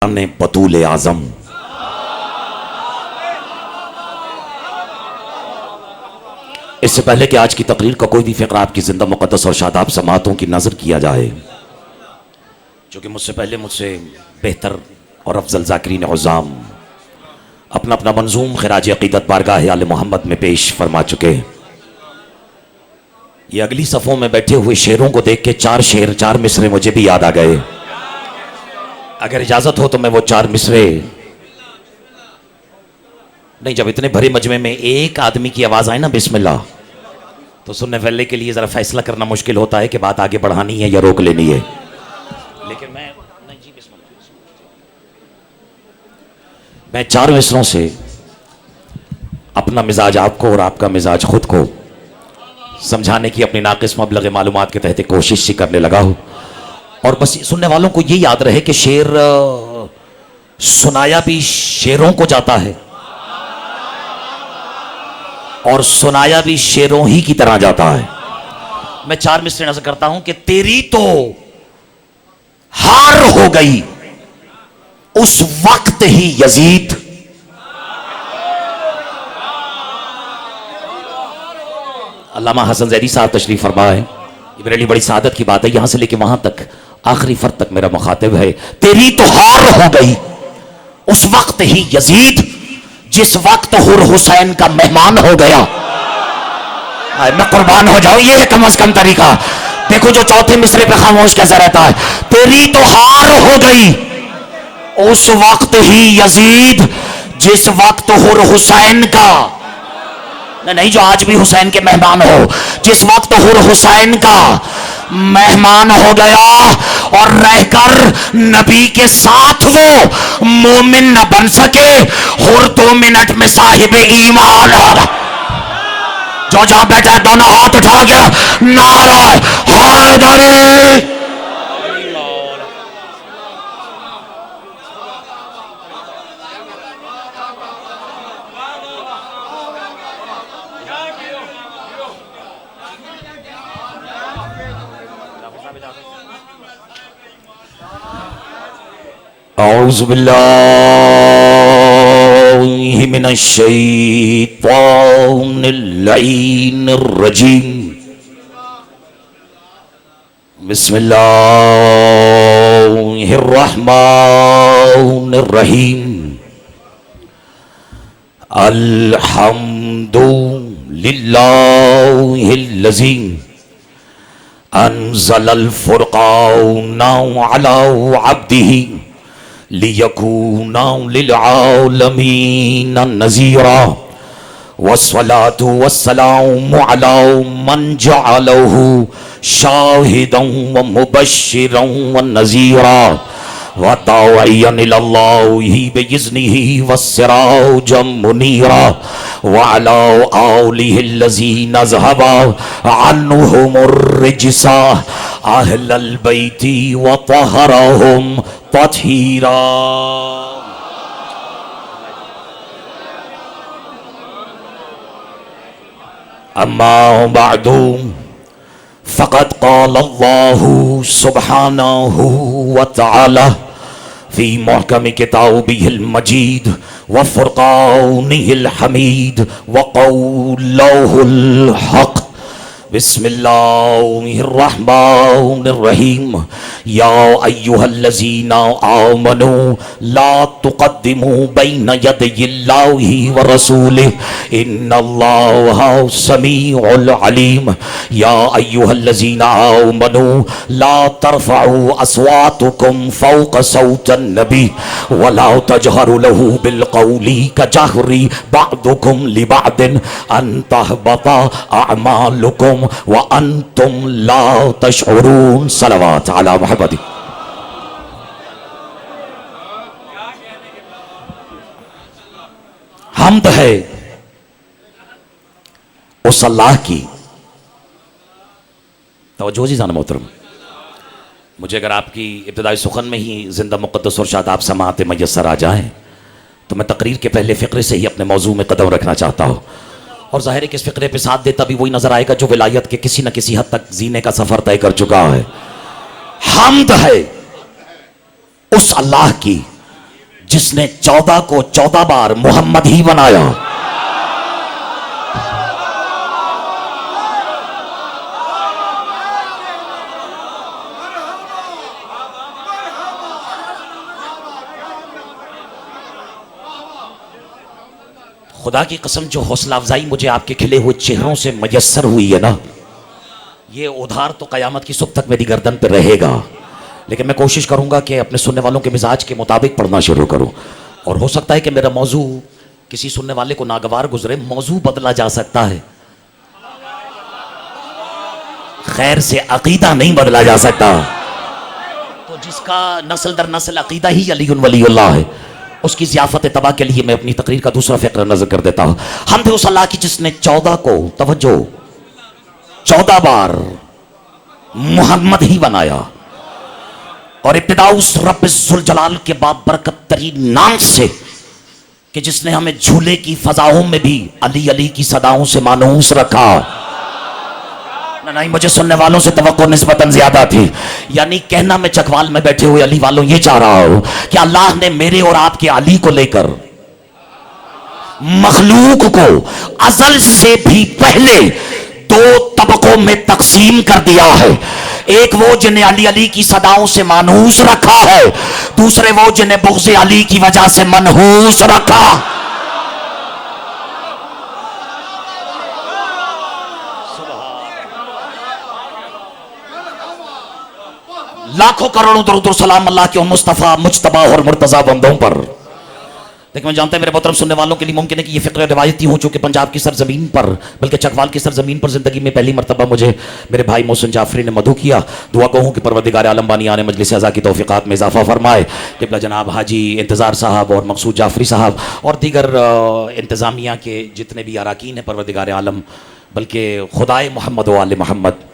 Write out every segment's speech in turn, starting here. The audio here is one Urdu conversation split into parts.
شان بطول اعظم۔ اس سے پہلے کہ آج کی تقریر کا کوئی بھی فقرہ آپ کی زندہ مقدس اور شاداب سماعتوں کی نظر کیا جائے، چونکہ مجھ سے پہلے مجھ سے بہتر اور افضل ذاکرین عظام اپنا اپنا منظوم خراج عقیدت بارگاہ آل محمد میں پیش فرما چکے۔ یہ اگلی صفوں میں بیٹھے ہوئے شیروں کو دیکھ کے چار شیر، چار مصرے مجھے بھی یاد آ گئے۔ اگر اجازت ہو تو میں وہ چار مصرے نہیں، جب اتنے بھرے مجمع میں ایک آدمی کی آواز آئے نا بسم اللہ، تو سننے والے کے لیے ذرا فیصلہ کرنا مشکل ہوتا ہے کہ بات آگے بڑھانی ہے یا روک لینی ہے، لیکن میں چار مصروں سے اپنا مزاج آپ کو اور آپ کا مزاج خود کو سمجھانے کی اپنی ناقص مبلغ معلومات کے تحت کوشش ہی کرنے لگا ہوں، اور بس سننے والوں کو یہ یاد رہے کہ شعر سنایا بھی شیروں کو جاتا ہے اور سنایا بھی شیروں ہی کی طرح جاتا ہے۔ میں چار مصرے نظر کرتا ہوں کہ تیری تو ہار ہو گئی اس وقت ہی یزید، علامہ حسن زیدی صاحب تشریف فرما ہے، یہ میرے لیے بڑی سعادت کی بات ہے، یہاں سے لے کے وہاں تک آخری فرد تک میرا مخاطب ہے۔ تیری تو ہار ہو گئی اس وقت ہی یزید، جس وقت حر حسین کا مہمان ہو گیا۔ میں قربان ہو جاؤں، یہ ہے کم از کم طریقہ۔ دیکھو جو چوتھے مصرے پہ خاموش کیسا رہتا ہے، تیری تو ہار ہو گئی اس وقت ہی یزید، جس وقت حر حسین کا نہیں، جو آج بھی حسین کے مہمان ہو، جس وقت حر حسین کا مہمان ہو گیا اور رہ کر نبی کے ساتھ وہ مومن نہ بن سکے، حر 2 منٹ میں صاحب ایمان ہو گیا۔ جو جہاں بیٹھا ہے دونوں ہاتھ اٹھا کے نعرہ حیدری۔ اعوذ باللہ من الشیطان اللعین الرجیم، بسم اللہ الرحمن الرحیم، الحمد للہ الذی انزل الفرقان علی عبدہ لِيَكُونَ لِلْعَالَمِينَ نَذِيرًا، وَالصَّلَاةُ وَالسَّلَامُ عَلَى مَنْ جَعَلَهُ شَاهِدًا وَمُبَشِّرًا وَنَذِيرًا وَدَاعِيًا إِلَى اللَّهِ بِإِذْنِهِ وَسِرَاجًا مُنِيرًا، وَعَلَى آلِهِ الَّذِينَ ذَهَبَ عَنْهُمُ الرِّجْسَ أَهْلَ الْبَيْتِ وَطَهَّرَهُمْ تطہیرا۔ اما بعد فقد قال اللہ سبحانہ وتعالی فی محکم کتابہ المجید وفرقانہ الحمید وقولہ الحق، بسم اللہ الرحمن الرحیم، یا ایہا الذین آمنوا لا تقدموا بین یدی اللہ ورسولہ ان اللہ سمیع علیم، یا ایہا الذین آمنوا لا ترفعوا اصواتکم فوق صوت النبی ولا تجہروا له بالقول کجہر بعضکم لبعض ان تحبط اعمالکم وَأَنْتُمْ لَا تَشْعُرُونَ۔ صلوات علی محمد۔ حمد ہے اس اللہ کی، توجہ عزیزان محترم، مجھے اگر آپ کی ابتدائی سخن میں ہی زندہ مقدس اور شاداب سماعت میسر آ جائیں تو میں تقریر کے پہلے فقرے سے ہی اپنے موضوع میں قدم رکھنا چاہتا ہوں، اور ظاہر ہے کہ اس فقرے پہ ساتھ دیتا بھی وہی نظر آئے گا جو ولایت کے کسی نہ کسی حد تک زینے کا سفر طے کر چکا ہے۔ حمد ہے اس اللہ کی جس نے 14 کو 14 بار محمد ہی بنایا. خدا کی قسم جو حوصلہ افزائی مجھے آپ کے کھلے ہوئے چہروں سے میسر ہوئی ہے نا، یہ ادھار تو قیامت کی صبح تک میری گردن پہ رہے گا. لیکن میں کوشش کروں گا کہ اپنے سننے والوں کے مزاج کے مطابق پڑھنا شروع کروں. اور ہو سکتا ہے کہ میرا موضوع کسی سننے والے کو ناگوار گزرے، موضوع بدلا جا سکتا ہے، خیر سے عقیدہ نہیں بدلا جا سکتا. تو جس کا نسل در نسل عقیدہ ہی علی ولی اللہ ہے، اس کی ضیافت تباہ کے لیے میں اپنی تقریر کا دوسرا فقرہ نظر کر دیتا ہوں. حمد اس اللہ کی جس نے 14 کو توجہ 14 بار محمد ہی بنایا. اور ابتدا اس رب ذوالجلال کے بابرکت ترین نام سے کہ جس نے ہمیں جھولے کی فضاؤں میں بھی علی علی کی صداؤں سے مانوس رکھا. نہیں، مجھے سننے والوں سے توقع نسبتاً زیادہ تھی. یعنی کہنا میں چکوال میں بیٹھے ہوئے علی والوں یہ چاہ رہا ہوں کہ اللہ نے میرے اور آپ کے علی کو لے کر مخلوق کو ازل سے بھی پہلے 2 طبقوں میں تقسیم کر دیا ہے. ایک وہ جنہیں علی علی کی صداؤں سے مانوس رکھا ہے، دوسرے وہ جنہیں بغض علی کی وجہ سے منحوس رکھا. لاکھوں کروڑوں درود و سلام اللہ کے مصطفیٰ مجتبیٰ اور مرتضیٰ بندوں پر. لیکن میں جانتا ہے میرے محترم سننے والوں کے لیے ممکن ہے کہ یہ فقرہ روایتی ہوں، چونکہ پنجاب کی سرزمین پر بلکہ چکوال کی سرزمین پر زندگی میں پہلی مرتبہ مجھے میرے بھائی محسن جعفری نے مدعو کیا. دعا کہوں کہ پروردگار عالم بانی آنے مجلس اعضاء کی توفیقات میں اضافہ فرمائے. قبلہ جناب حاجی انتظار صاحب اور مقصود جعفری صاحب اور دیگر انتظامیہ کے جتنے بھی اراکین ہیں پروردگار عالم، بلکہ خدائے محمد و آل محمد،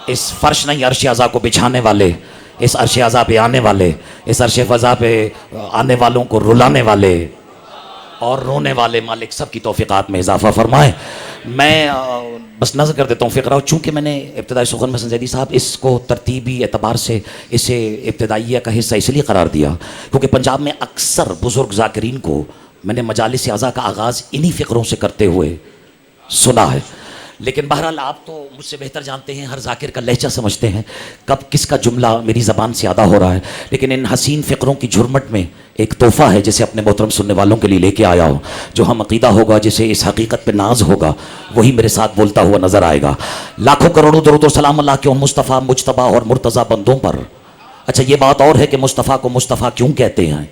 اس فرش نہیں عرش اعضاء کو بچھانے والے، اس عرش اعضاء پہ آنے والے، اس عرش فضا پہ آنے والوں کو رلانے والے اور رونے والے مالک سب کی توفیقات میں اضافہ فرمائے. میں بس نظر کر دیتا ہوں فقرہ، چونکہ میں نے ابتدائی سخن میں زیدی صاحب اس کو ترتیبی اعتبار سے اسے ابتدائیہ کا حصہ اس لیے قرار دیا کیونکہ پنجاب میں اکثر بزرگ ذاکرین کو میں نے مجالس اعضاء کا آغاز انہی فقروں سے کرتے ہوئے سنا ہے. لیکن بہرحال آپ تو مجھ سے بہتر جانتے ہیں، ہر ذاکر کا لہجہ سمجھتے ہیں، کب کس کا جملہ میری زبان سے ادا ہو رہا ہے. لیکن ان حسین فقروں کی جھرمٹ میں ایک تحفہ ہے جسے اپنے محترم سننے والوں کے لیے لے کے آیا ہوں. جو ہم عقیدہ ہوگا، جسے اس حقیقت پہ ناز ہوگا، وہی میرے ساتھ بولتا ہوا نظر آئے گا. لاکھوں کروڑوں درود و سلام اللہ کے ان مصطفیٰ مجتبیٰ اور مرتضیٰ بندوں پر. اچھا یہ بات اور ہے کہ مصطفیٰ کو مصطفیٰ کیوں کہتے ہیں،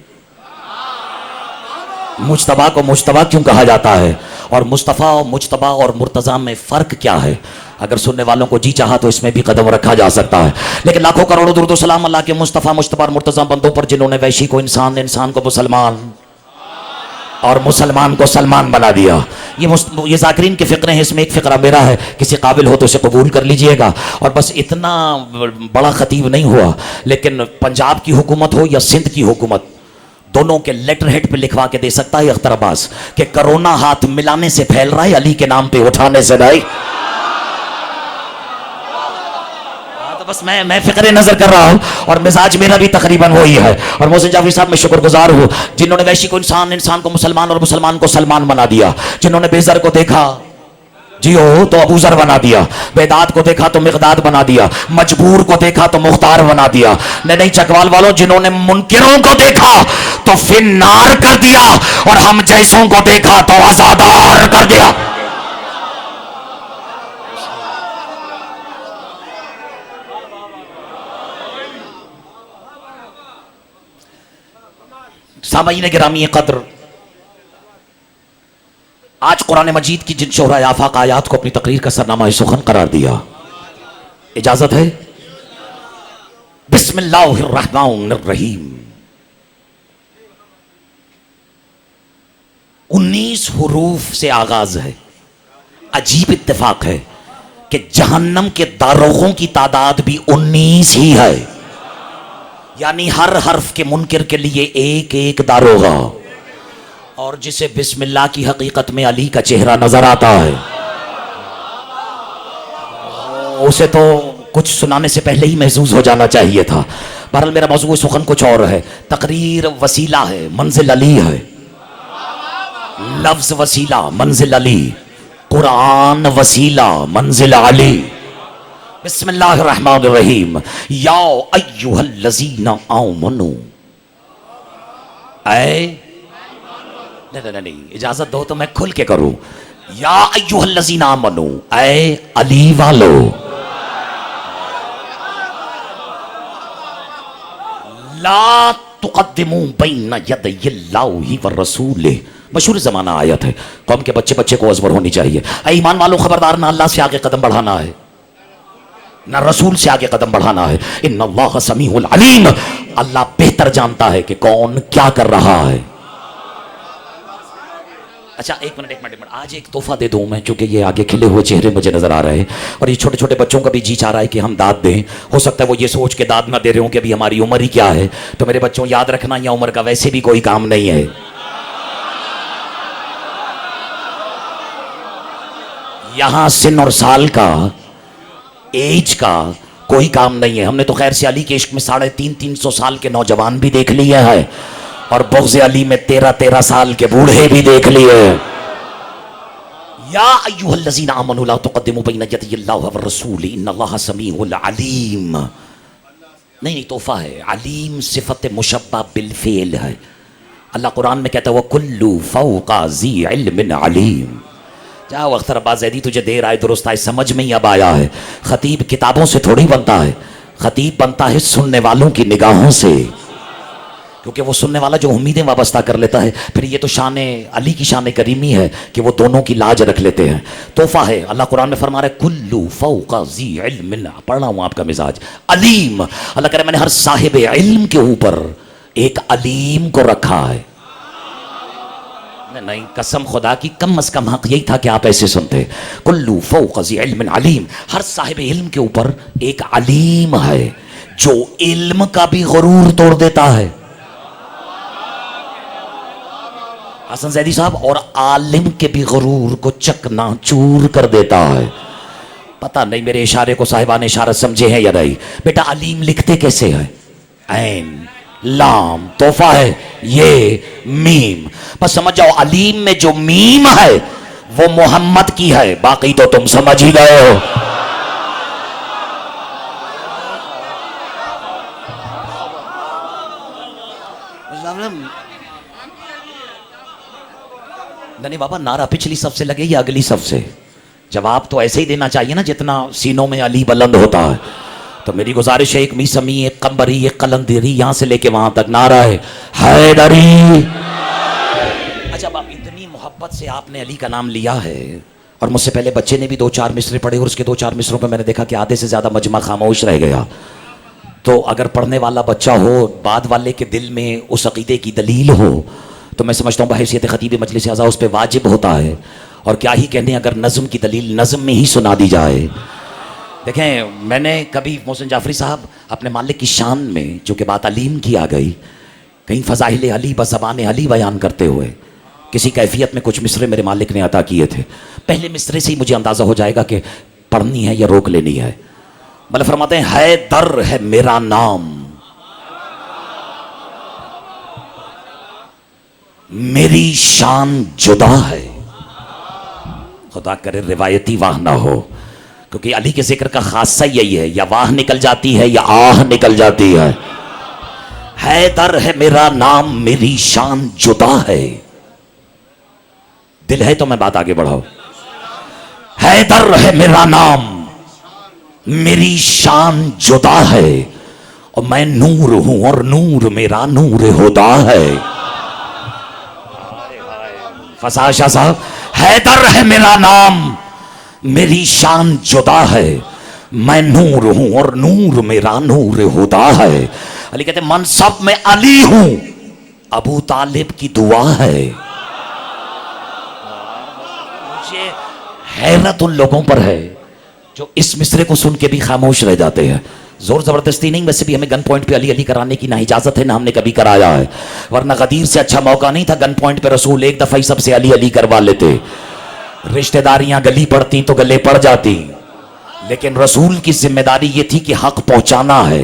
مجتبیٰ کو مجتبیٰ کیوں کہا جاتا ہے، اور مصطفیٰ اور مجتبیٰ اور مرتضیٰ میں فرق کیا ہے. اگر سننے والوں کو جی چاہا تو اس میں بھی قدم رکھا جا سکتا ہے. لیکن لاکھوں کروڑوں درود و سلام اللہ کے مصطفیٰ مجتبیٰ اور مرتضیٰ بندوں پر جنہوں نے وحشی کو انسان، انسان کو مسلمان اور مسلمان کو سلمان بنا دیا. یہ ذاکرین کے فقرے ہیں، اس میں ایک فقرہ میرا ہے، کسی قابل ہو تو اسے قبول کر لیجئے گا. اور بس اتنا بڑا خطیب نہیں ہوا، لیکن پنجاب کی حکومت ہو یا سندھ کی حکومت، دونوں کے لیٹر ہیڈ پہ لکھوا کے دے سکتا ہے اختر عباس کہ کرونا ہاتھ ملانے سے پھیل رہا ہے، علی کے نام پہ اٹھانے سے نہیں. تو بس میں فقرے نظر کر رہا ہوں اور مزاج میرا بھی تقریباً وہی ہے. اور محسن جعفری صاحب میں شکر گزار ہوں جنہوں نے وحشی کو انسان، انسان کو مسلمان اور مسلمان کو سلمان بنا دیا. جنہوں نے بے زر کو دیکھا جی ہو تو ابو ذر بنا دیا، بیداد کو دیکھا تو مقداد بنا دیا، مجبور کو دیکھا تو مختار بنا دیا. نہیں چکوال والوں، جنہوں نے منکروں کو دیکھا تو فنار کر دیا اور ہم جیسوں کو دیکھا تو آزادار کر دیا. سامعین گرامی قدر، آج قرآن مجید کی جن شہرۂ آفاق آیات کو اپنی تقریر کا سرنامہ سخن قرار دیا، اجازت ہے؟ بسم اللہ الرحمن الرحیم. 19 حروف سے آغاز ہے. عجیب اتفاق ہے کہ جہنم کے داروغوں کی تعداد بھی 19 ہی ہے. یعنی ہر حرف کے منکر کے لیے ایک ایک داروغہ، اور جسے بسم اللہ کی حقیقت میں علی کا چہرہ نظر آتا ہے اسے تو کچھ سنانے سے پہلے ہی محظوظ ہو جانا چاہیے تھا. بہرحال میرا موضوع سخن کچھ اور ہے. تقریر وسیلہ ہے، منزل علی ہے. لفظ وسیلہ، منزل علی. قرآن وسیلہ، منزل علی. بسم اللہ الرحمن الرحیم. یا ایھا الذین آمنوا، اے نہیں اجازت دو تو میں کھل کے کروں. یا ایھا الذین آمنوا، اے علی والو. لا تقدموا بین یدی اللہ والرسول. مشہور زمانہ آیت ہے، قوم کے بچے بچے کو ازبر ہونی چاہیے. اے ایمان والوں خبردار، نہ اللہ سے آگے قدم بڑھانا ہے نہ رسول سے آگے قدم بڑھانا ہے. ان اللہ سمیع علیم، اللہ بہتر جانتا ہے کہ کون کیا کر رہا ہے. اچھا ایک منٹ آج ایک تحفہ دے دوں میں، چونکہ یہ آگے کھلے ہوئے چہرے مجھے نظر آ رہے ہیں اور یہ چھوٹے چھوٹے بچوں کا بھی جی چاہ رہا ہے کہ ہم داد دیں. ہو سکتا ہے وہ یہ سوچ کے داد نہ دے رہے ہوں کہ ابھی ہماری عمر ہی کیا ہے. تو میرے بچوں یاد رکھنا، یہ عمر کا ویسے بھی کوئی کام نہیں ہے. یہاں سن اور سال کا، ایج کا کوئی کام نہیں ہے. ہم نے تو خیر سے علی کے عشق میں 350 سال کے نوجوان بھی دیکھ لیے ہیں اور بغض علی میں 13 سال کے بوڑھے بھی دیکھ لیے. یا ایھا الذین آمنوا لا تقدموا بین یدی اللہ والرسول ان اللہ سمیع علیم. نہیں تحفہ ہے. علیم صفت مشبہ بالفعل ہے. اللہ قرآن میں کہتا ہے وَكُلُّ فَوْقَ ذِي عِلْمٍ عَلِيمٍ. جاؤ اختر عباس زیدی، تجھے دیر آئے درست آئے، سمجھ میں ہی اب آیا ہے. خطیب کتابوں سے تھوڑی بنتا ہے، خطیب بنتا ہے سننے والوں کی نگاہوں سے، کیونکہ وہ سننے والا جو امیدیں وابستہ کر لیتا ہے. پھر یہ تو شان علی کی شان کریمی ہے کہ وہ دونوں کی لاج رکھ لیتے ہیں. تحفہ ہے. اللہ قرآن میں فرما رہا ہے کلو فوق ذی علم. پڑھ رہا ہوں آپ کا مزاج. علیم، اللہ کہہ رہا ہے میں نے ہر صاحب علم کے اوپر ایک علیم کو رکھا ہے. نہیں قسم خدا کی کم از کم حق یہی تھا کہ آپ ایسے سنتے. کلو فوق ذی علم علیم، ہر صاحب علم کے اوپر ایک علیم ہے جو علم کا بھی غرور توڑ دیتا ہے. حسن زیدی صاحب، اور عالم کے بھی غرور کو چکنا چور کر دیتا ہے. پتہ نہیں میرے اشارے کو صاحبان اشارت سمجھے ہیں یا نہیں. بیٹا علیم لکھتے کیسے ہیں؟ عین لام تحفہ ہے، یہ میم. بس سمجھ جاؤ علیم میں جو میم ہے وہ محمد کی ہے، باقی تو تم سمجھ ہی گئے ہو. نہیں بابا، نعرہ پچھلی صف سے لگے یا اگلی صف سے؟ جواب تو ایسے ہی دینا چاہیے نا جتنا سینوں میں علی بلند ہوتا ہے. تو میری گزارش ہے ایک میسمی، ایک قمبری، ایک قلندری، یہاں سے لے کے وہاں تک نعرہ ہے حیدری. اچھا اب اتنی محبت سے آپ نے علی کا نام لیا ہے اور مجھ سے پہلے بچے نے بھی 2-4 مصرے پڑھے اور اس کے 2-4 مصروں پہ میں نے دیکھا کہ آدھے سے زیادہ مجمع خاموش رہ گیا. تو اگر پڑھنے والا بچہ ہو، بعد والے کے دل میں اس عقیدے کی دلیل ہو، تو میں سمجھتا ہوں بحیثیت خطیب مجلس اعضاء اس پہ واجب ہوتا ہے. اور کیا ہی کہنے اگر نظم کی دلیل نظم میں ہی سنا دی جائے. دیکھیں میں نے کبھی محسن جعفری صاحب اپنے مالک کی شان میں، چونکہ بات علیم کی آ گئی، کہیں فضائل علی بزبان علی بیان کرتے ہوئے کسی کیفیت میں کچھ مصرے میرے مالک نے عطا کیے تھے. پہلے مصرے سے ہی مجھے اندازہ ہو جائے گا کہ پڑھنی ہے یا روک لینی ہے. مطلب فرماتے ہیں ہے در ہے میرا نام، میری شان جدا ہے. خدا کرے روایتی واہ نہ ہو، کیونکہ علی کے ذکر کا خاصہ یہی ہے، یا واہ نکل جاتی ہے یا آہ نکل جاتی ہے. حیدر ہے میرا نام، میری شان جدا ہے. دل ہے تو میں بات آگے بڑھاؤ. حیدر ہے میرا نام، میری شان جدا ہے، اور میں نور ہوں اور نور میرا نور ہدا ہے. فسا شاہ صاحب، حیدر ہے میرا نام، میری شان جدا ہے، میں نور ہوں اور نور میرا نور ہدا ہے. علی کہتے ہیں منصب میں علی ہوں، ابو طالب کی دعا ہے. مجھے حیرت ان لوگوں پر ہے جو اس مصرے کو سن کے بھی خاموش رہ جاتے ہیں. زور زبردستی نہیں، ویسے بھی ہمیں گن پوائنٹ پہ علی علی کرانے کی نہ اجازت ہے نہ ہم نے کبھی کرایا ہے، ورنہ غدیر سے اچھا موقع نہیں تھا گن پوائنٹ پہ رسول ایک دفعہ ہی سب سے علی علی کروا لیتے. رشتہ داریاں گلی پڑتی تو گلے پڑ جاتی، لیکن رسول کی ذمہ داری یہ تھی کہ حق پہنچانا ہے.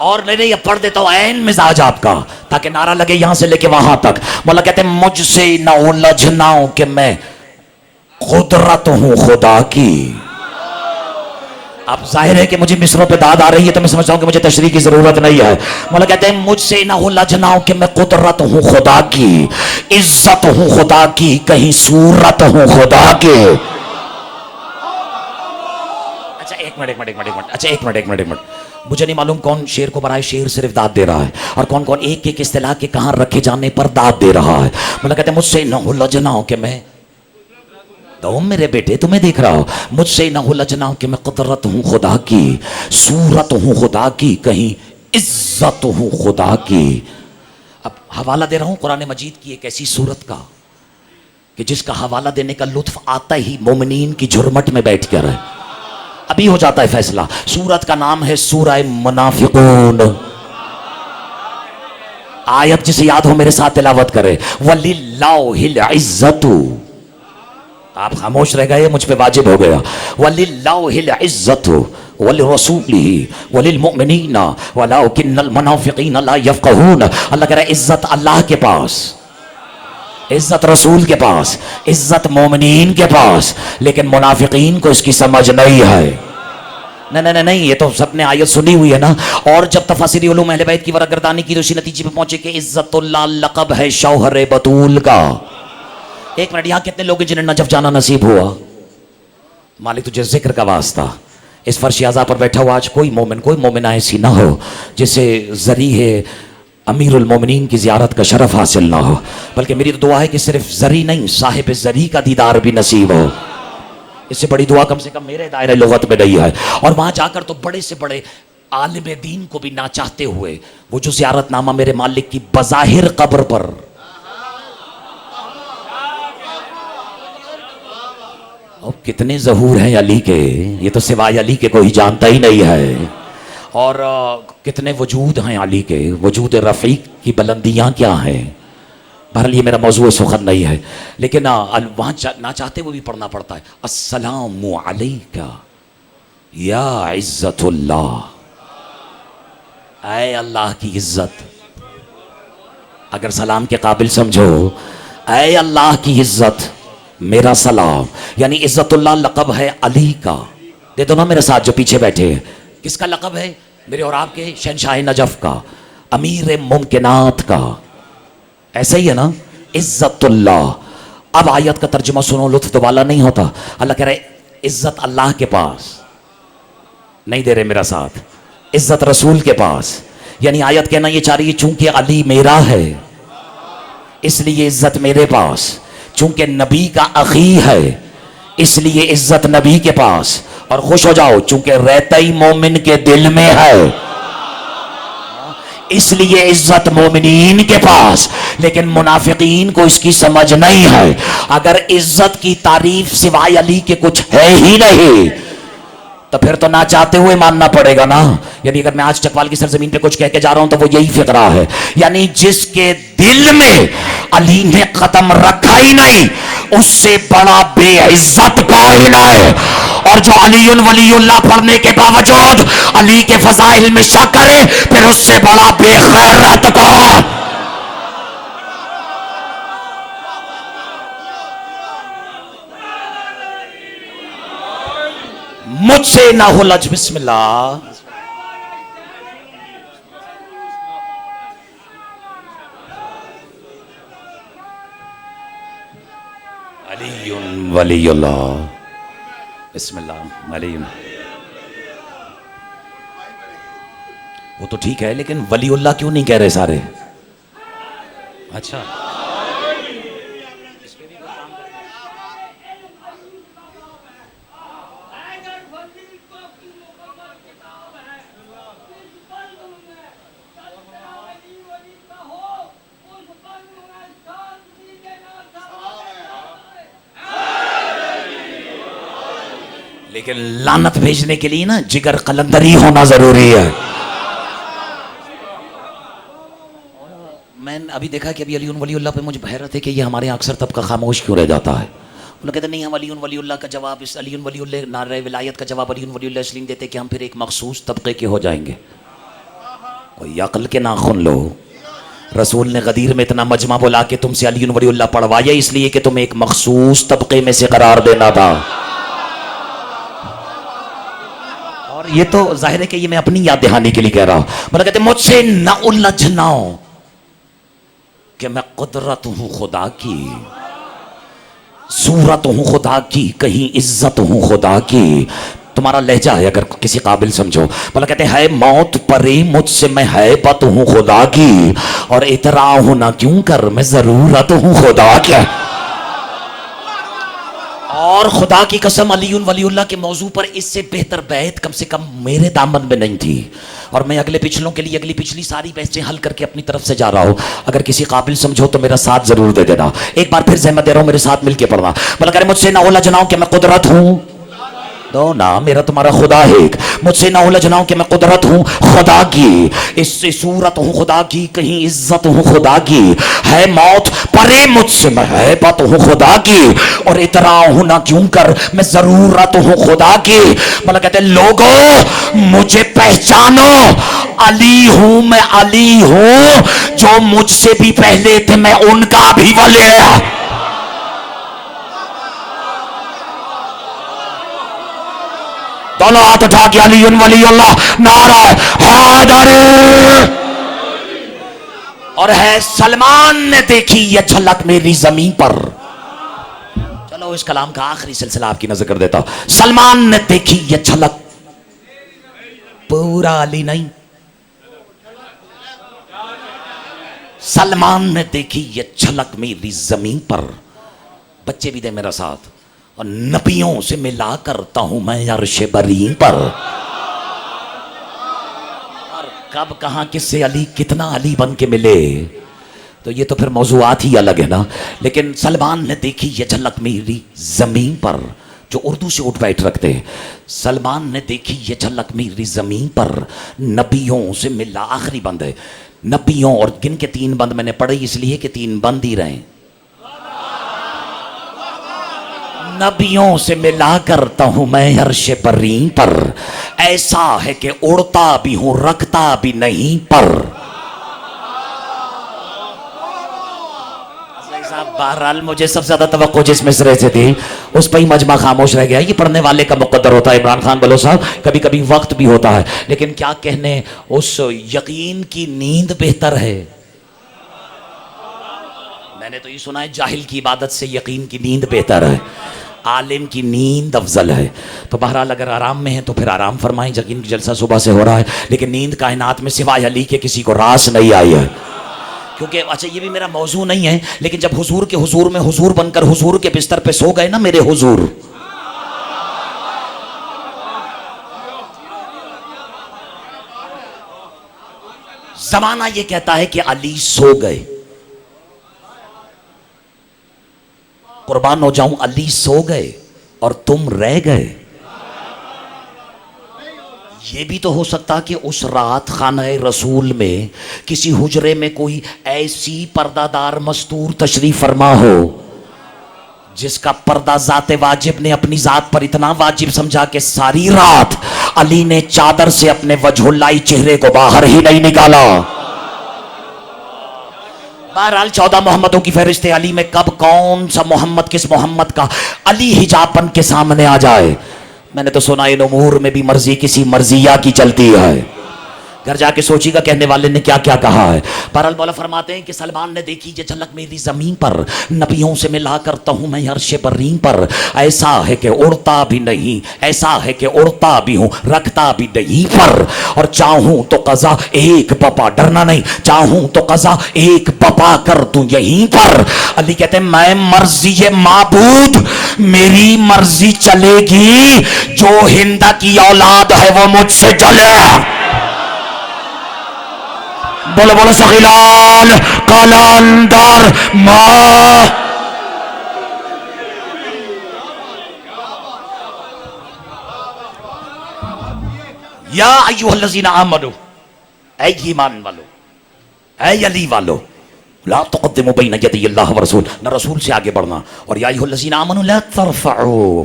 اور نہیں یہ پڑھ دیتا ہوں عین مزاج آپ کا تاکہ نعرہ لگے یہاں سے لے کے وہاں تک. مولا کہتے ہیں مجھ سے نہ الجھنا ہوں کہ میں قدرت ہوں خدا کی. اب ظاہر ہے کہ مجھے مصروں پہ داد آ رہی ہے تو میں سمجھتا ہوں کہ مجھے تشریح کی ضرورت نہیں ہے. مولا کہتے ہیں مجھ سے نہ الجھنا ہوں کہ میں قدرت ہوں خدا کی, عزت ہوں خدا کی, کہیں صورت ہوں خدا کی. اچھا ایک منٹ, مجھے نہیں معلوم کون شیر کو برائے شیر صرف داد دے رہا ہے اور کون کون ایک ایک اصطلاح کے کہاں رکھے جانے پر داد دے رہا ہے. مولا کہتے ہیں مجھ سے نہ الجھنا ہوں کہ میں تو میرے بیٹے تمہیں دیکھ رہا ہو, مجھ سے نہ الجھنا ہوں کہ میں قدرت ہوں خدا کی, صورت ہوں خدا کی, کہیں عزت ہوں خدا کی. اب حوالہ دے رہا ہوں قرآن مجید کی ایک ایسی صورت کا کہ جس کا حوالہ دینے کا لطف آتا ہی مومنین کی جھرمٹ میں بیٹھ کر ہے. ابھی ہو جاتا ہے فیصلہ. سورت کا نام ہے سورہ منافقون. آیت جسے یاد ہو میرے ساتھ تلاوت کرے, وَلِلَّهِ الْعِزَّةُ. آپ خاموش رہ گئے, مجھ پہ واجب ہو گیا. وَلِلَّهِ الْعِزَّةُ وَلِرَسُولِهِ وَلِلْمُؤْمِنِينَ وَلَكِنَّ الْمُنَافِقِينَ لَا يَفْقَهُونَ. اللہ کہہ رہا ہے عزت اللہ کے پاس, عزت رسول کے پاس, عزت مومنین کے پاس, لیکن منافقین کو اس کی سمجھ نہیں ہے. نہیں, یہ تو سب نے آیت سنی ہوئی ہے نا. اور جب تفاسیری علوم اہل بیت کی ورقگردانی کی تو اسی نتیجے پہ پہنچے کہ عزت اللہ لقب ہے شوہر بطول کا. ایک منٹ, یہاں کتنے لوگ جنہیں نجف جانا نصیب ہوا؟ مالک تجھے ذکر کا واسطہ. اس فرش اعضاء پر بیٹھا ہوا آج کوئی مومنہ ایسی نہ ہو جسے ذریعہ امیر المومنین کی زیارت کا شرف حاصل نہ ہو, بلکہ میری تو دعا ہے کہ صرف زری نہیں صاحب زری کا دیدار بھی نصیب ہو. اس سے بڑی دعا کم سے کم میرے دائرہ لغت میں نہیں ہے. اور وہاں جا کر تو بڑے سے بڑے عالم دین کو بھی نہ چاہتے ہوئے وہ جو زیارت نامہ میرے مالک کی بظاہر قبر پر, اور کتنے ظہور ہیں علی کے, یہ تو سوائے علی کے کوئی جانتا ہی نہیں ہے. اور کتنے وجود ہیں علی کے, وجود رفیق کی بلندیاں کیا ہیں. بہرحال یہ میرا موضوع سخن نہیں ہے, لیکن وہاں نہ چاہتے وہ بھی پڑھنا پڑتا ہے. السلام علیکہ یا عزت اللہ. اے اللہ کی عزت, اگر سلام کے قابل سمجھو, اے اللہ کی عزت میرا سلام. یعنی عزت اللہ لقب ہے علی کا. دے دو نا میرے ساتھ جو پیچھے بیٹھے ہیں, کس کا لقب ہے؟ میرے اور آپ کے شہنشاہ نجف کا, امیر ممکنات کا. ایسا ہی ہے نا عزت اللہ. اب آیت کا ترجمہ سنو, لطف دوبالا نہیں ہوتا. اللہ کہہ رہے عزت اللہ کے پاس, نہیں دے رہے میرا ساتھ, عزت رسول کے پاس. یعنی آیت کہنا یہ چاہ رہی ہے چونکہ علی میرا ہے اس لیے عزت میرے پاس, چونکہ نبی کا اخی ہے اس لیے عزت نبی کے پاس. اور خوش ہو جاؤ چونکہ رہتا ہی مومن کے دل میں ہے اس لیے عزت مومنین کے پاس, لیکن منافقین کو اس کی سمجھ نہیں ہے. اگر عزت کی تعریف سوائے علی کے کچھ ہے ہی نہیں تو پھر تو نہ چاہتے ہوئے ماننا پڑے گا نا. یعنی اگر میں آج چکوال کی سرزمین پہ کچھ کہہ کے جا رہا ہوں تو وہ یہی فقرہ ہے. یعنی جس کے دل میں علی نے قدم رکھا ہی نہیں اس سے بڑا بے عزت کوئی نہ ہے. اور جو علی ولی اللہ پڑھنے کے باوجود علی کے فضائل میں شک کرے پھر اس سے بڑا بے غیرت کون؟ مجھ سے نہ ہو لج. بسم اللہ. علی ولی اللہ. بسم اللہ. علی وہ تو ٹھیک ہے لیکن ولی اللہ کیوں نہیں کہہ رہے سارے؟ اچھا لیکن لعنت بھیجنے کے لیے نا جگر قلندری ہونا ضروری ہے. میں ابھی دیکھا کہ ابھی علی ولی اللہ پہ مجھے حیرت ہے کہ یہ ہمارے اکثر طبقہ خاموش کیوں رہ جاتا ہے. انہوں کہتے ہیں نہیں ہم علی ولی اللہ کا جواب, اس علی ولی اللہ نعرہ ولایت کا جواب علی ولی اللہ اس لیے دیتے کہ ہم پھر ایک مخصوص طبقے کے ہو جائیں گے. کوئی عقل کے ناخن لو. رسول نے غدیر میں اتنا مجمع بلا کے تم سے علی ولی اللہ پڑھوایا اس لیے کہ تمہیں ایک مخصوص طبقے میں سے قرار دینا تھا. اور یہ تو ظاہر ہے کہ یہ میں اپنی یاد دہانی کے لیے کہہ رہا ہوں. مطلب کہتے ہیں مجھ سے نہ الجھنا کہ میں قدرت ہوں خدا کی، صورت ہوں خدا کی، کہیں عزت ہوں خدا کی. تمہارا لہجہ ہے اگر کسی قابل سمجھو. بولا کہتے ہیں موت پرے مجھ سے میں ہیبت ہوں خدا کی، اور اترا ہوں نہ کیوں کر میں ضرورت ہوں خدا کی. اور خدا کی قسم علی ولی اللہ کے موضوع پر اس سے بہتر بیت کم سے کم میرے دامن میں نہیں تھی. اور میں اگلے پچھلوں کے لیے اگلی پچھلی ساری بحثیں حل کر کے اپنی طرف سے جا رہا ہوں. اگر کسی قابل سمجھو تو میرا ساتھ ضرور دے دینا. ایک بار پھر زحمت دے رہا ہوں، میرے ساتھ مل کے پڑھنا. بولا کہ مجھ سے نہ الجھنا کہ میں قدرت ہوں. دو نا میرا تمہارا خدا ہے ایک. مجھ سے نہ الجھنا کہ میں قدرت ہوں خدا کی، اس سے صورت ہوں خدا کی، کہیں عزت ہوں خدا کی. ہے موت پرے مجھ سے میں ہیبت ہوں خدا کی، اور اترا ہوں نہ کیوں کر میں ضرورت ہوں خدا کی. مطلب کہتے ہیں لوگوں مجھے پہچانو، علی ہوں میں، علی ہوں. جو مجھ سے بھی پہلے تھے میں ان کا بھی ولی ہوں. دونوں ہاتھ اٹھا کے علی ولی اللہ نعرہ حیدری. اور ہے سلمان نے دیکھی یہ جھلک میری زمین پر. چلو اس کلام کا آخری سلسلہ آپ کی نظر کر دیتا ہوں. سلمان نے دیکھی یہ جھلک، پورا علی نہیں، سلمان نے دیکھی یہ جھلک میری زمین پر. بچے بھی دے میرا ساتھ. اور نبیوں سے ملا کرتا ہوں میں عرش برین پر. اور کب کہاں کس سے علی کتنا علی بن کے ملے تو یہ تو پھر موضوعات ہی الگ ہے نا. لیکن سلمان نے دیکھی یہ جھلک میری زمین پر، جو اردو سے اٹھ بیٹھ رکھتے ہیں. سلمان نے دیکھی یہ جھلک میری زمین پر، نبیوں سے ملا. آخری بند ہے نبیوں، اور گن کے 3 بند میں نے پڑھے اس لیے کہ 3 بند ہی رہیں. نبیوں سے ملا کرتا ہوں میں عرش برین پر، ایسا ہے کہ اڑتا بھی ہوں رکھتا بھی نہیں پر. بہرحال مجھے سب سے زیادہ توقع جس مصرے سے تھی اس پہ ہی مجمع خاموش رہ گیا. یہ پڑھنے والے کا مقدر ہوتا ہے. عمران خان بلو صاحب کبھی کبھی وقت بھی ہوتا ہے، لیکن کیا کہنے اس یقین کی نیند بہتر ہے. میں نے تو یہ سنا ہے جاہل کی عبادت سے یقین کی نیند بہتر ہے، عالم کی نیند افضل ہے. تو بہرحال اگر آرام میں ہیں تو پھر آرام فرمائیں. یقین کی جلسہ صبح سے ہو رہا ہے، لیکن نیند کائنات میں سوائے علی کے کسی کو راس نہیں آئی ہے. کیونکہ اچھا یہ بھی میرا موضوع نہیں ہے، لیکن جب حضور کے حضور میں حضور بن کر حضور کے بستر پہ سو گئے نا میرے حضور، زمانہ یہ کہتا ہے کہ علی سو گئے. قربان ہو جاؤں علی سو گئے اور تم رہ گئے. یہ بھی تو ہو سکتا کہ اس رات خانہ رسول میں کسی حجرے میں کوئی ایسی پردہ دار مستور تشریف فرما ہو جس کا پردہ ذات واجب نے اپنی ذات پر اتنا واجب سمجھا کہ ساری رات علی نے چادر سے اپنے وجہ اللہ چہرے کو باہر ہی نہیں نکالا. بہرحال 14 محمدوں کی فہرست علی میں کب کون سا محمد کس محمد کا علی حجاب بن کے سامنے آ جائے. میں نے تو سنا ان امور میں بھی مرضی کسی مرضیہ کی چلتی ہے. گھر جا کے سوچی گا کہنے والے نے کیا کیا کہا ہے. بہرحال مولا فرماتے ہیں کہ سلمان نے دیکھی یہ جھلک میری زمین پر، نبیوں سے ملا کرتا ہوں میں عرش برین پر، ایسا ہے کہ اڑتا بھی نہیں، ایسا ہے کہ اڑتا بھی ہوں رکھتا بھی نہیں پر. اور چاہوں تو قضا ایک بپا، ڈرنا نہیں، چاہوں تو قضا ایک بپا کر دوں یہیں پر. علی کہتے ہیں میں مرضی معبود، میری مرضی چلے گی، جو ہندا کی اولاد ہے وہ مجھ سے جلے. بولو بولو سخیلال قلندر ما. یا ایوہ الذین آمنوا، اے ایمان والو، اے علی والو، لا تقدموا بین یدی اللہ ورسول، نہ رسول سے آگے بڑھنا. اور یا ایوہ الذین آمنوا لا ترفعوا،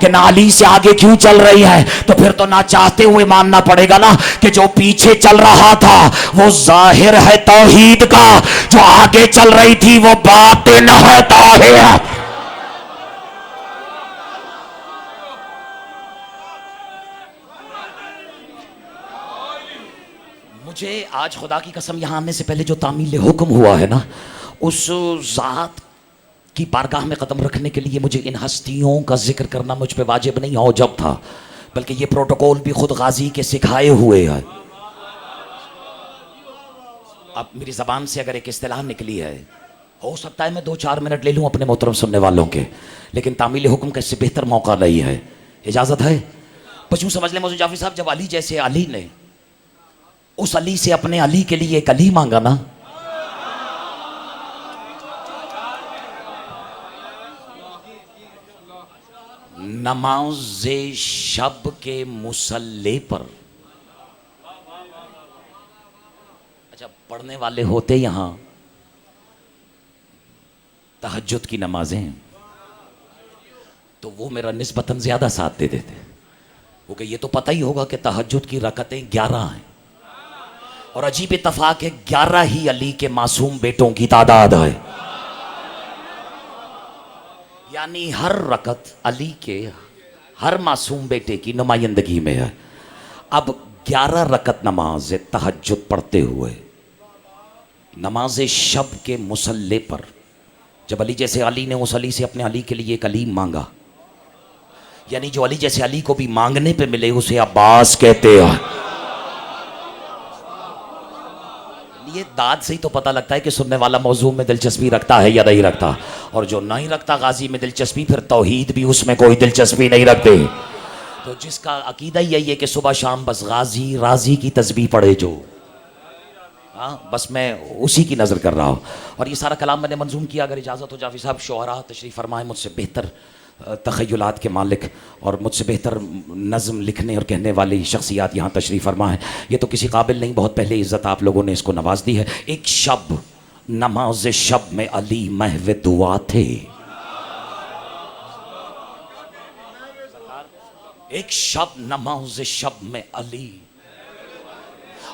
کہ نہ علی سے آگے کیوں چل رہی ہے، تو پھر تو نہ چاہتے ہوئے ماننا پڑے گا نا کہ جو پیچھے چل رہا تھا وہ ظاہر ہے توحید کا، جو آگے چل رہی تھی وہ باطن ہے طاہر۔ مجھے آج خدا کی قسم یہاں آنے سے پہلے جو تعمیل حکم ہوا ہے نا، اس ذات کی بارگاہ میں قدم رکھنے کے لیے مجھے ان ہستیوں کا ذکر کرنا مجھ پہ واجب نہیں اوجب تھا، بلکہ یہ پروٹوکول بھی خود غازی کے سکھائے ہوئے ہے۔ اب میری زبان سے اگر ایک اصطلاح نکلی ہے، ہو سکتا ہے میں 2-4 منٹ لے لوں اپنے محترم سننے والوں کے، لیکن تعمیل حکم کا اس سے بہتر موقع نہیں ہے۔ اجازت ہے؟ بس یوں سمجھ لیں مولانا جعفری صاحب، جب علی جیسے علی نے اس علی سے اپنے علی کے لیے ایک علی مانگا نا، نماز شب کے مصلی پر، اچھا پڑھنے والے ہوتے یہاں تہجد کی نمازیں، تو وہ میرا نسبتاً زیادہ ساتھ دے دیتے، کیونکہ یہ تو پتہ ہی ہوگا کہ تہجد کی رکعتیں 11 ہیں، اور عجیب اتفاق ہے 11 ہی علی کے معصوم بیٹوں کی تعداد ہے، یعنی ہر رکعت علی کے ہر معصوم بیٹے کی نمائندگی میں ہے۔ اب 11 رکعت نماز تہجد پڑھتے ہوئے نماز شب کے مصلی پر جب علی جیسے علی نے اس علی سے اپنے علی کے لیے ایک علی مانگا، یعنی جو علی جیسے علی کو بھی مانگنے پہ ملے اسے عباس کہتے ہیں۔ یہ داد سے ہی تو پتہ لگتا ہے کہ سننے والا موضوع میں دلچسپی رکھتا ہے یا نہیں رکھتا، اور جو نہیں رکھتا غازی میں دلچسپی، پھر توحید بھی اس میں کوئی دلچسپی نہیں رکھتے۔ تو جس کا عقیدہ یہی ہے کہ صبح شام بس غازی راضی کی تسبیح پڑھے جو، ہاں بس میں اسی کی نظر کر رہا ہوں۔ اور یہ سارا کلام میں نے منظوم کیا، اگر اجازت ہو جعفری صاحب، شعراء تشریف فرمائیں، مجھ سے بہتر تخیلات کے مالک اور مجھ سے بہتر نظم لکھنے اور کہنے والی شخصیات یہاں تشریف فرما ہے۔ یہ تو کسی قابل نہیں، بہت پہلے عزت آپ لوگوں نے اس کو نواز دی ہے۔ ایک شب نماز شب میں علی محو دعا تھے، ایک شب نماز شب میں علی،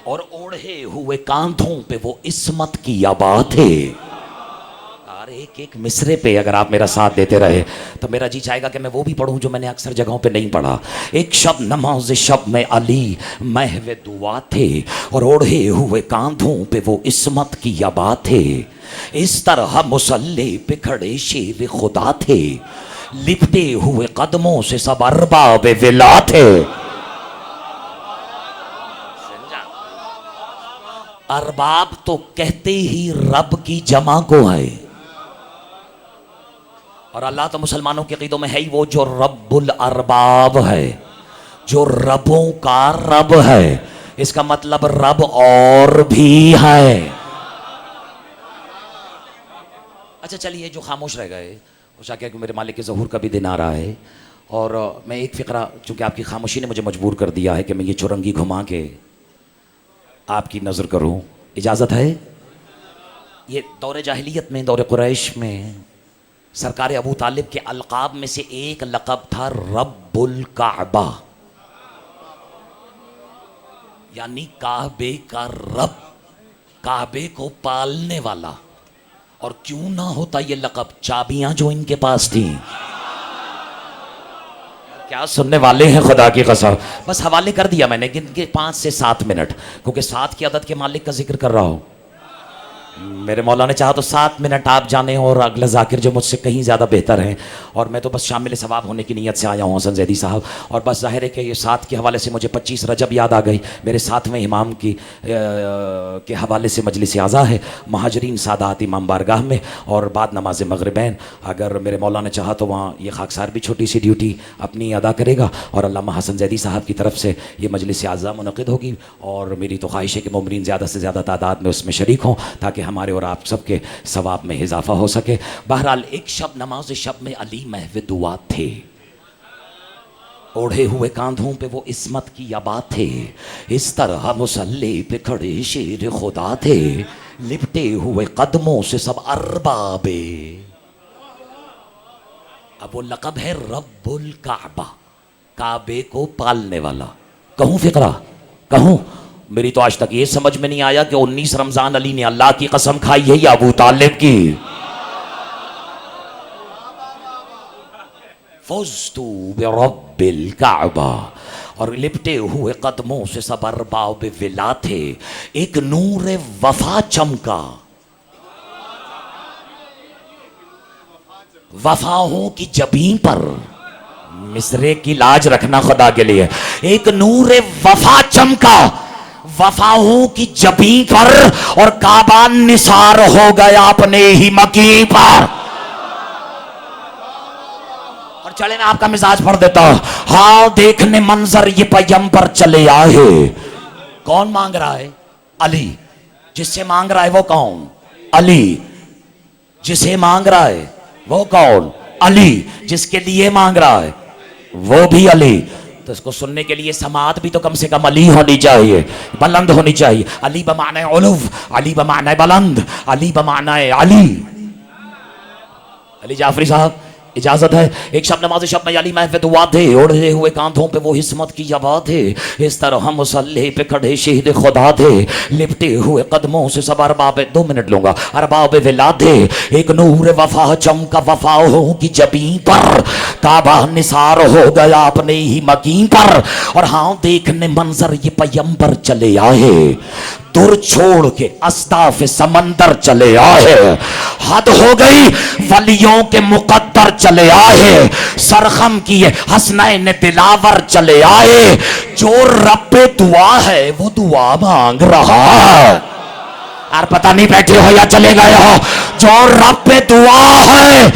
اور اوڑھے ہوئے کاندھوں پہ وہ عصمت کی آبا تھے۔ ایک ایک مصرے پہ اگر آپ میرا ساتھ دیتے رہے تو میرا جی چاہے گا کہ میں وہ بھی پڑھوں جو میں نے اکثر جگہوں پہ نہیں پڑھا۔ ایک شب نماز شب میں علی محو دعا تھے، اور اوڑھے ہوئے کاندھوں پہ وہ عصمت کی آبا تھے، اس طرح مصلی پہ کھڑے شیر خدا تھے، لپٹے ہوئے قدموں سے سب ارباب ولا تھے۔ ارباب تو کہتے ہی رب کی جمع کو ہے، اور اللہ تو مسلمانوں کے عقیدوں میں ہے ہی وہ جو رب الارباب ہے، جو ربوں کا رب ہے، اس کا مطلب رب اور بھی ہے۔ اچھا چلیے، جو خاموش رہ گئے وہ چاہ کہ میرے مالک کے ظہور کا بھی دن آ رہا ہے، اور میں ایک فقرہ، چونکہ آپ کی خاموشی نے مجھے مجبور کر دیا ہے کہ میں یہ چرنگی گھما کے آپ کی نظر کروں، اجازت ہے؟ یہ دور جاہلیت میں، دور قریش میں، سرکار ابو طالب کے القاب میں سے ایک لقب تھا رب الکعبہ، یعنی کعبے کا رب، کعبے کو پالنے والا۔ اور کیوں نہ ہوتا یہ لقب، چابیاں جو ان کے پاس تھیں۔ کیا سننے والے ہیں خدا کی قسم؟ بس حوالے کر دیا میں نے، گن کے 5 سے 7 منٹ، کیونکہ 7 کی عدد کے مالک کا ذکر کر رہا ہوں۔ میرے مولا نے چاہا تو 7 منٹ آپ جانے، اور اگلا ذاکر جو مجھ سے کہیں زیادہ بہتر ہیں، اور میں تو بس شامل ثواب ہونے کی نیت سے آیا ہوں حسن زیدی صاحب۔ اور بس ظاہر ہے کہ یہ 7 کے حوالے سے مجھے 25 رجب یاد آ گئی، میرے 7ویں امام کے حوالے سے مجلس اعزا ہے، مہاجرین سادات امام بارگاہ میں، اور بعد نماز مغربین، اگر میرے مولا نے چاہا تو وہاں یہ خاکسار بھی چھوٹی سی ڈیوٹی اپنی ادا کرے گا، اور علامہ حسن زیدی صاحب کی طرف سے یہ مجلس اعزا منعقد ہوگی، اور میری تو خواہش ہے کہ مومنین زیادہ سے زیادہ تعداد میں اس میں شریک ہوں، تاکہ ہمارے اور آپ سب کے ثواب میں اضافہ ہو سکے۔ بہرحال ایک شب نماز شب میں علی محو دعا تھے، اوڑھے ہوئے کاندھوں پہ وہ عصمت کی آبا تھے، اس طرح مصلی پہ کھڑے شیر خدا تھے، لپٹے ہوئے قدموں سے سب ارباب اب وہ لقب ہے رب الکعبہ، کعبے کو پالنے والا. کہوں فقرہ کہوں؟ میری تو آج تک یہ سمجھ میں نہیں آیا کہ 19 رمضان علی نے اللہ کی قسم کھائی ہے یا ابو طالب کی. فزتو برب الکعبہ، اور لپٹے ہوئے قدموں سے سب ارباب ولا تھے. ایک نور وفا چمکا، وفاؤں کی جبیں پر، مصرے کی لاج رکھنا خدا کے لیے. ایک نور وفا چمکا وفاؤں کی جبیں پر، اور کعبہ نثار ہو گیا اپنے ہی مکیں پر. اور چلے میں آپ کا مزاج پڑھ دیتا ہوں. ہاں دیکھنے منظر یہ پیغمبر چلے آئے. کون مانگ رہا ہے؟ علی. جس سے مانگ رہا ہے وہ کون؟ علی. جسے مانگ رہا ہے وہ کون؟ علی. جس کے لیے مانگ رہا ہے وہ بھی علی. تو اس کو سننے کے لیے سماعت بھی تو کم سے کم علی ہونی چاہیے، بلند ہونی چاہیے. علی بمعنی علو، علی بمعنی بلند، علی بمعنی علی. علی جعفری صاحب اجازت ہے؟ ایک شب نماز شب میں علی محو دعا تھے، اڑے ہوئے کاندھوں پہ وہ عصمت کی جبا تھے. اس طرح ہم مصلی پہ کھڑے شہید خدا تھے، لپٹے ہوئے قدموں سے سب ارباب، 2 منٹ لوں گا، ارباب ولا تھے. ایک نور وفا چمکا وفاؤں کی جبیں پر، کعبہ نثار ہو گیا اپنے ہی مکیں پر. اور ہاں دیکھنے منظر یہ پیغمبر چلے آئے، در چھوڑ کے اصداف سمندر چلے آئے. حد ہو گئی ولیوں کے مقدر چلے آئے، سرخم کیے حسنین دلاور چلے آئے. جو رب دعا ہے وہ دعا مانگ رہا ہے. اور پتہ نہیں بیٹھے ہو یا چلے گئے ہو، جو رب دعا ہے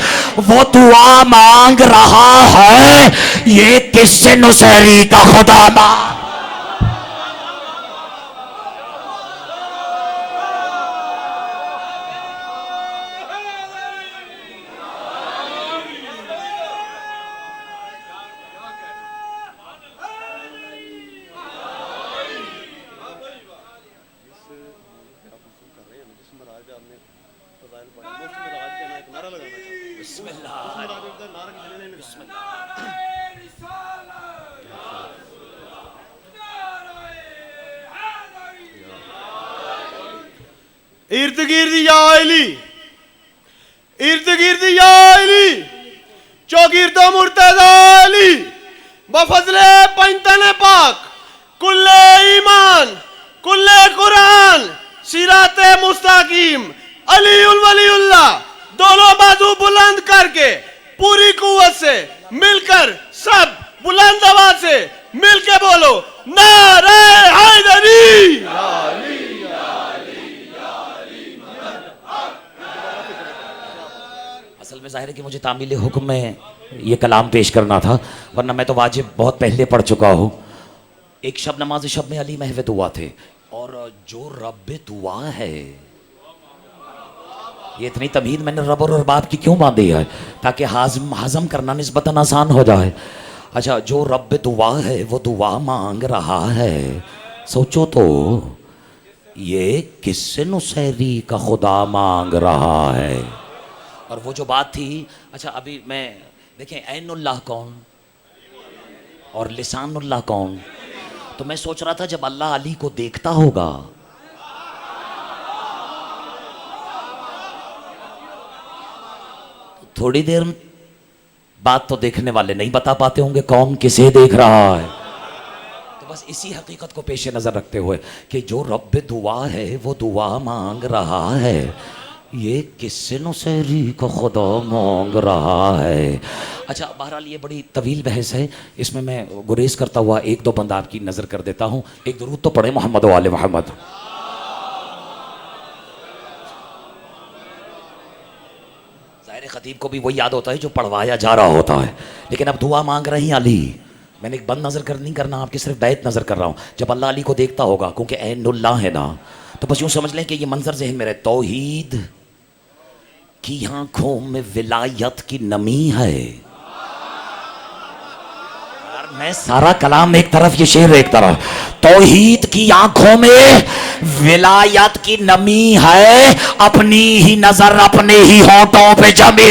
وہ دعا مانگ رہا ہے. یہ کس سے نصیری کا خدا مانگ. ارد گرد یا علی، ارد گرد یا علی، چوگرد مرتضی علی، بفضل پنجتن پاک، کل ایمان، کل قرآن، سیرات مستقیم، علی الولی اللہ. دونوں بازو بلند کر کے پوری قوت سے مل کر سب بلند آواز سے مل کے بولو نعرہ حیدری. اصل میں ظاہر ہے کہ مجھے تعمیل حکم میں یہ کلام پیش کرنا تھا، ورنہ میں تو واجب بہت پہلے پڑھ چکا ہوں. ایک شب نماز شب میں علی محو دعا تھے، اور جو رب دعا ہے، یہ اتنی تمہید میں نے رب اور ارباب کی کیوں باندھی ہے؟ تاکہ ہضم کرنا نسبتاً آسان ہو جائے. اچھا، جو رب دعا ہے وہ دعا مانگ رہا ہے. سوچو تو یہ کس سے نصیری کا خدا مانگ رہا ہے؟ اور وہ جو بات تھی، اچھا ابھی میں دیکھیں عین اللہ کون اور لسان اللہ کون. تو میں سوچ رہا تھا جب اللہ علی کو دیکھتا ہوگا تھوڑی دیر بات تو دیکھنے والے نہیں بتا پاتے ہوں گے کون کسے دیکھ رہا ہے. تو بس اسی حقیقت کو پیش نظر رکھتے ہوئے کہ جو رب دعا ہے وہ دعا مانگ رہا ہے، یہ کس سے نصیری کا خدا مانگ رہا ہے. اچھا بہرحال یہ بڑی طویل بحث ہے، اس میں گریز کرتا ہوا 1-2 بند آپ کی نظر کر دیتا ہوں. ایک درود تو پڑھیں محمد و آل محمد. خطیب کو بھی وہ یاد ہوتا ہے جو پڑھوایا جا رہا ہوتا ہے، لیکن اب دعا مانگ رہی ہیں علی. میں نے ایک بند نظر نہیں کرنا آپ کی، صرف بیت نظر کر رہا ہوں. جب اللہ علی کو دیکھتا ہوگا، کیونکہ عین اللہ ہے نا، تو بس یوں سمجھ لیں کہ یہ منظر ذہن میں رہے. توحید کی آنکھوں میں ولایت کی نمی ہے. میں سارا کلام ایک طرف، یہ شعر ایک طرف. توحید کی آنکھوں میں ولایت کی نمی ہے، اپنی ہی نظر اپنے ہی ہونٹوں پہ جمے.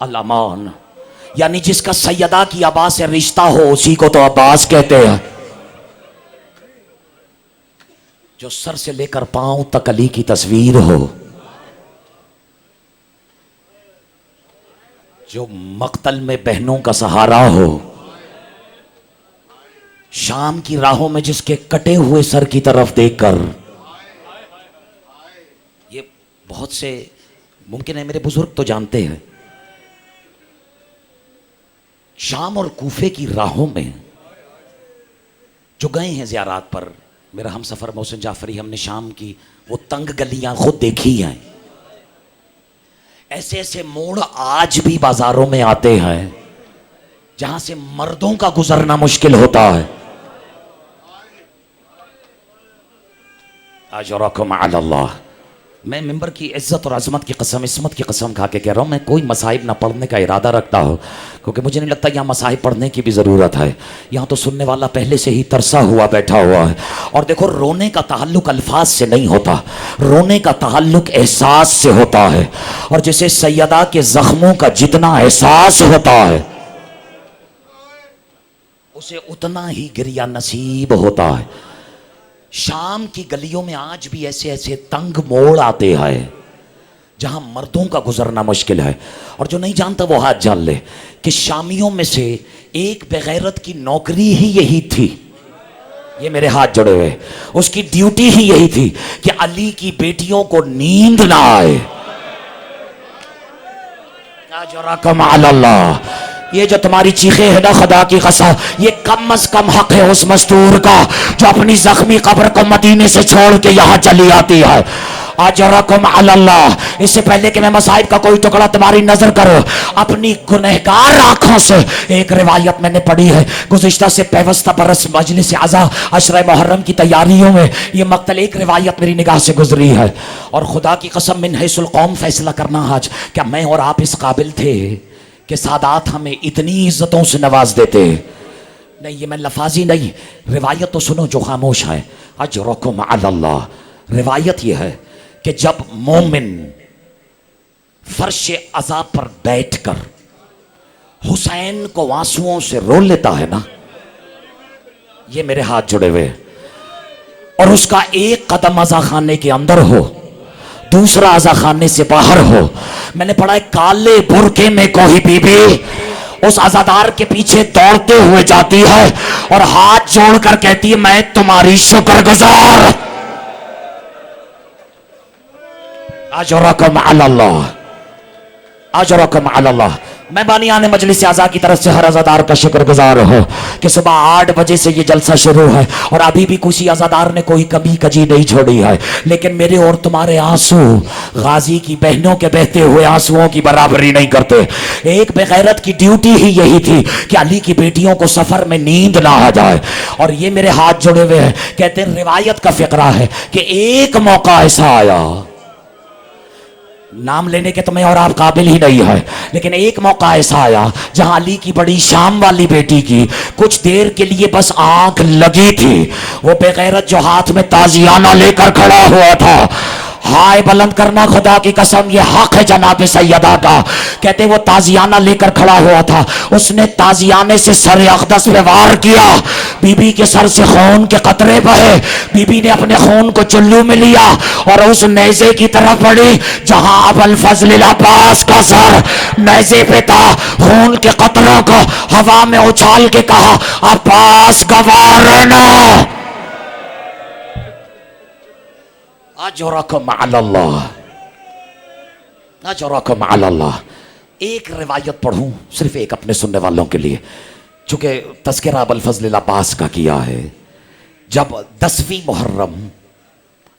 الامان، یعنی جس کا سیدہ کی عباس سے رشتہ ہو اسی کو تو عباس کہتے ہیں. جو سر سے لے کر پاؤں تک علی کی تصویر ہو، جو مقتل میں بہنوں کا سہارا ہو، شام کی راہوں میں جس کے کٹے ہوئے سر کی طرف دیکھ کر، یہ بہت سے ممکن ہے میرے بزرگ تو جانتے ہیں، شام اور کوفے کی راہوں میں جو گئے ہیں زیارات پر، میرا ہم سفر محسن جعفری، ہم نے شام کی وہ تنگ گلیاں خود دیکھی ہیں. ایسے ایسے موڑ آج بھی بازاروں میں آتے ہیں جہاں سے مردوں کا گزرنا مشکل ہوتا ہے. اجرکم علی اللہ. میں ممبر کی عزت اور عظمت کی قسم، عصمت کی قسم کھا کے کہہ رہا ہوں، میں کوئی مصائب نہ پڑھنے کا ارادہ رکھتا ہوں، کیونکہ مجھے نہیں لگتا یہاں مصائب پڑھنے کی بھی ضرورت ہے. یہاں تو سننے والا پہلے سے ہی ترسا ہوا بیٹھا ہوا ہے. اور دیکھو، رونے کا تعلق الفاظ سے نہیں ہوتا، رونے کا تعلق احساس سے ہوتا ہے. اور جسے سیدہ کے زخموں کا جتنا احساس ہوتا ہے اسے اتنا ہی گریہ نصیب ہوتا ہے. شام کی گلیوں میں آج بھی ایسے ایسے تنگ موڑ آتے ہیں جہاں مردوں کا گزرنا مشکل ہے. اور جو نہیں جانتا وہ ہاتھ جان لے کہ شامیوں میں سے ایک بغیرت کی نوکری ہی یہی تھی، یہ میرے ہاتھ جڑے ہوئے، اس کی ڈیوٹی ہی یہی تھی کہ علی کی بیٹیوں کو نیند نہ آئے. اجرکم علی اللہ. یہ جو تمہاری چیخیں ہیں نا خدا کی قسم، یہ کم از کم حق ہے اس مستور کا جو اپنی زخمی قبر کو مدینے سے چھوڑ کے یہاں چلی آتی ہے. اجرکم علی اللہ. اس سے پہلے کہ میں مصائب کا کوئی ٹکڑا تمہاری نظر کرو، اپنی گنہگار آنکھوں سے ایک روایت میں نے پڑھی ہے گزشتہ سے پیوستہ برس مجلس عزا عشرہ محرم کی تیاریوں میں، یہ مقتل ایک روایت میری نگاہ سے گزری ہے. اور خدا کی قسم من حیث القوم فیصلہ کرنا آج، کیا میں اور آپ اس قابل تھے کہ سادات ہمیں اتنی عزتوں سے نواز دیتے؟ نہیں، یہ میں لفاظی نہیں، روایت تو سنو جو خاموش ہے. اجرکم علی اللہ. روایت یہ ہے کہ جب مومن فرش عزا پر بیٹھ کر حسین کو آنسوؤں سے رو لیتا ہے نا، یہ میرے ہاتھ جڑے ہوئے، اور اس کا ایک قدم عزا خانے کے اندر ہو، دوسرا عزا خانے سے باہر ہو. میں نے پڑھا ہے کالے برقعے میں کوئی بی بی اس عزادار کے پیچھے دوڑتے ہوئے جاتی ہے اور ہاتھ جوڑ کر کہتی ہے میں تمہاری شکر گزار. اجرکم علی اللہ. اجرکم علی اللہ. میں بانیان مجلس اعضاء کی طرف سے ہر عزادار کا شکر گزار ہو کہ صبح 8 بجے سے یہ جلسہ شروع ہے اور ابھی بھی کسی عزادار نے کوئی کمی کجی نہیں چھوڑی ہے، لیکن میرے اور تمہارے آنسو غازی کی بہنوں کے بہتے ہوئے آنسوؤں کی برابری نہیں کرتے. ایک بغیرت کی ڈیوٹی ہی یہی تھی کہ علی کی بیٹیوں کو سفر میں نیند نہ آ جائے. اور یہ میرے ہاتھ جڑے ہوئے ہیں. کہتے ہیں روایت کا فقرہ ہے کہ ایک موقع ایسا آیا، نام لینے کے تو میں اور آپ قابل ہی نہیں ہے، لیکن ایک موقع ایسا آیا جہاں علی کی بڑی شام والی بیٹی کی کچھ دیر کے لیے بس آنکھ لگی تھی. وہ بے غیرت جو ہاتھ میں تازیانہ لے کر کھڑا ہوا تھا، ہائے بلند کرنا خدا کی قسم یہ حق ہے جناب سیدہ کا. کہتے وہ تازیانہ لے کر کھڑا ہوا تھا، اس نے تازیانے سے سر اقدس پہ وار کیا، بی بی کے سر سے خون کے قطرے بہے. بی بی نے اپنے خون کو چلو میں لیا اور اس نیزے کی طرف بڑھی جہاں ابو الفضل العباس کا سر نیزے پہ تھا. خون کے قطروں کو ہوا میں اچھال کے کہا عباس گوار رہنا. اجرکم علی اللہ. اجرکم علی اللہ. ایک روایت پڑھوں صرف ایک اپنے سننے والوں کے لیے، چونکہ تذکرہ ابو الفضل العباس کا کیا ہے. جب 10ویں محرم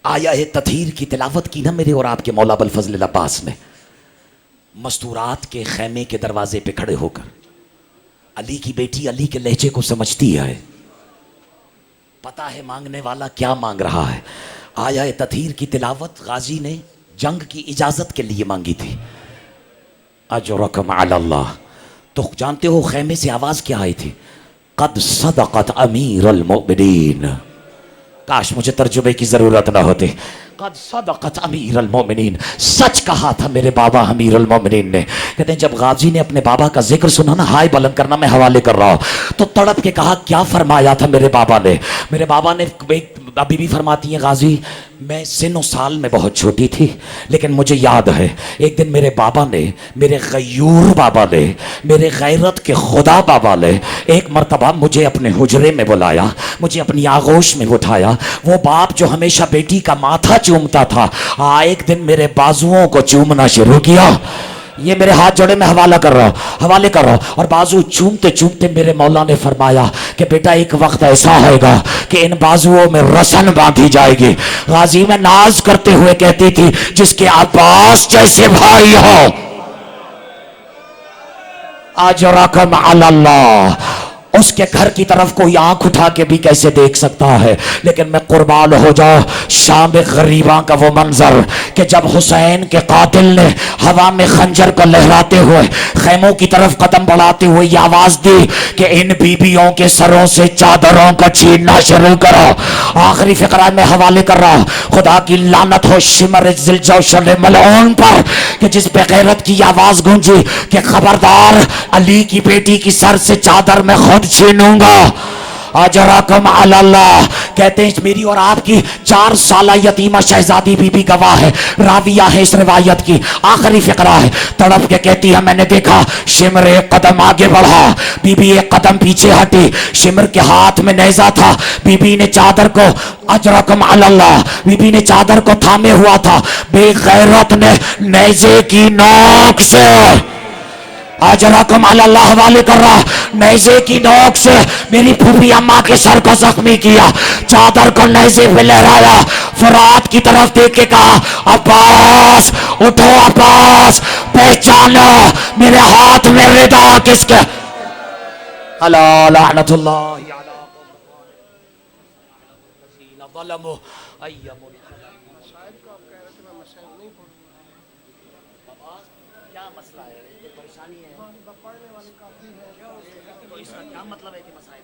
آیا ہے تطہیر کی تلاوت کی نا میرے اور آپ کے مولا ابو الفضل العباس نے، مستورات کے خیمے کے دروازے پہ کھڑے ہو کر علی کی بیٹی علی کے لہجے کو سمجھتی ہے، پتا ہے مانگنے والا کیا مانگ رہا ہے. آیا ہے تطہیر کی تلاوت غازی نے جنگ کی اجازت کے لیے مانگی تھی. اجرکم علی اللہ. تو جانتے ہو خیمے سے آواز کیا آئی تھی؟ قد صدقت امیر المؤمنین. کاش مجھے ترجمے کی ضرورت نہ ہوتی. قد صدقت امیر المومنین. سچ کہا تھا میرے بابا امیر المومنین نے. کہتے ہیں جب غازی نے اپنے بابا کا ذکر سنا نا، ہائے بلند کرنا میں حوالے کر رہا ہوں، تو تڑپ کے کہا کیا فرمایا تھا میرے بابا نے؟ میرے بابا نے، ابھی بھی فرماتی ہیں غازی، میں سن و سال میں بہت چھوٹی تھی، لیکن مجھے یاد ہے ایک دن میرے بابا نے، میرے غیور بابا نے، میرے غیرت کے خدا بابا نے ایک مرتبہ مجھے اپنے حجرے میں بلایا، مجھے اپنی آغوش میں اٹھایا۔ وہ باپ جو ہمیشہ بیٹی کا ماتھا چومتا تھا، ایک دن میرے بازوؤں کو چومنا شروع کیا۔ یہ میرے ہاتھ جوڑے میں حوالے کر رہا ہوں، اور بازو چومتے چومتے میرے مولا نے فرمایا کہ بیٹا ایک وقت ایسا آئے گا کہ ان بازوؤں میں رسن باندھی جائے گی۔ غازی میں ناز کرتے ہوئے کہتی تھی جس کے عباس جیسے بھائی ہو، اجرکم علی اللہ، اس کے گھر کی طرف کوئی آنکھ اٹھا کے بھی کیسے دیکھ سکتا ہے؟ لیکن میں قربان ہو جاؤں شام غریباں کا وہ منظر کہ جب حسین کے قاتل نے ہوا میں خنجر کو لہراتے ہوئے خیموں کی طرف قدم بڑھاتے ہوئے یہ آواز دی کہ ان بیبیوں کے سروں سے چادروں کو چھیننا شروع کرو۔ آخری فقرہ میں حوالے کر رہا ہوں، خدا کی لعنت ہو شمر ذوالجوشن ملعون پر کہ جس بے غیرت کی آواز گونجی کہ خبردار، علی کی بیٹی کی سر سے چادر میں خود چھینوں گا۔ اجرکم علی اللہ۔ کہتے ہیں میری اور آپ کی 4 سالہ یتیمہ شہزادی بی بی گواہ ہے، راویہ ہے اس روایت کی۔ آخری فقرہ ہے، تڑپ کے کہتی ہے میں نے دیکھا شمر ایک قدم آگے بڑھا، بی بی ایک قدم پیچھے ہٹی، شمر کے ہاتھ میں نیزہ تھا، بی بی نے چادر کو، اجرکم علی اللہ، بی بی نے چادر کو تھامے ہوا تھا، بے غیرت نے نیزے کی نوک سے، اجرکم علی اللہ حوالے کر رہا، نیزے کی نوک سے میری پھوپھی اماں کے سر کو زخمی کیا، چادر کو نیزے پہ لہرایا، فرات کی طرف دیکھ کے کہا عباس اٹھو، عباس پہچانو میرے ہاتھ میں ردا کس کے؟ الا لعنت اللہ علی ظلموا ایام کیا مسئلہ ہے؟ پریشانی ہے تو اس کا کیا مطلب ہے کہ مسائل